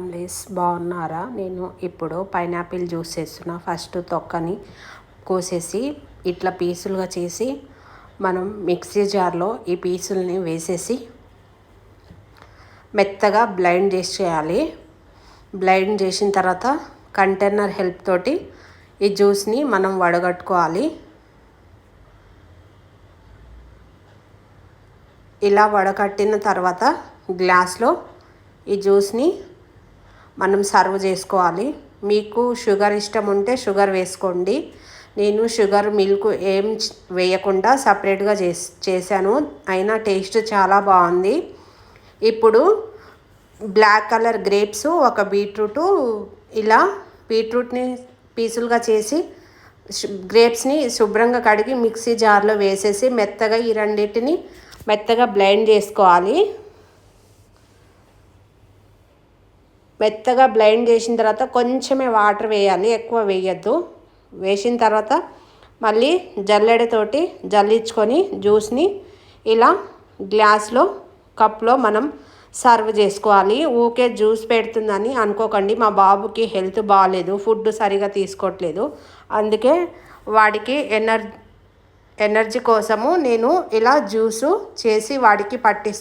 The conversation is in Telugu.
ఫ్యామిలీస్ బాగున్నారా? నేను ఇప్పుడు పైనాపిల్ జ్యూస్ చేస్తున్నా. ఫస్ట్ తొక్కని కోసేసి ఇట్లా పీసులుగా చేసి మనం మిక్సీ జార్లో ఈ పీసుల్ని వేసేసి మెత్తగా బ్లెండ్ చేయాలి. బ్లెండ్ చేసిన తర్వాత కంటైనర్ హెల్ప్ తోటి ఈ జ్యూస్ని మనం వడగట్టుకోవాలి. ఇలా వడకట్టిన తర్వాత గ్లాస్లో ఈ జ్యూస్ని మనం సర్వ్ చేసుకోవాలి. మీకు షుగర్ ఇష్టం ఉంటే షుగర్ వేసుకోండి. నేను షుగర్ మిల్క్ ఏం వేయకుండా సపరేట్గా చేశాను. అయినా టేస్ట్ చాలా బాగుంది. ఇప్పుడు బ్లాక్ కలర్ గ్రేప్స్, ఒక బీట్రూటు, ఇలా బీట్రూట్ని పీసులుగా చేసి గ్రేప్స్ని శుభ్రంగా కడిగి మిక్సీ జార్లో వేసేసి మెత్తగా ఈ రెండింటిని మెత్తగా బ్లెండ్ చేసుకోవాలి. మెత్తగా బ్లెండ్ చేసిన తర్వాత కొంచెమే వాటర్ వేయాలి, ఎక్కువ వేయద్దు. వేసిన తర్వాత మళ్ళీ జల్లెడతోటి జల్లించుకొని జ్యూస్ని ఇలా గ్లాస్లో కప్లో మనం సర్వ్ చేసుకోవాలి. ఊకే జ్యూస్ పెడుతుందని అనుకోకండి. మా బాబుకి హెల్త్ బాగాలేదు, ఫుడ్ సరిగా తీసుకోవట్లేదు. అందుకే వాడికి ఎనర్జీ కోసము నేను ఇలా జ్యూసు చేసి వాడికి పట్టిస్తాను.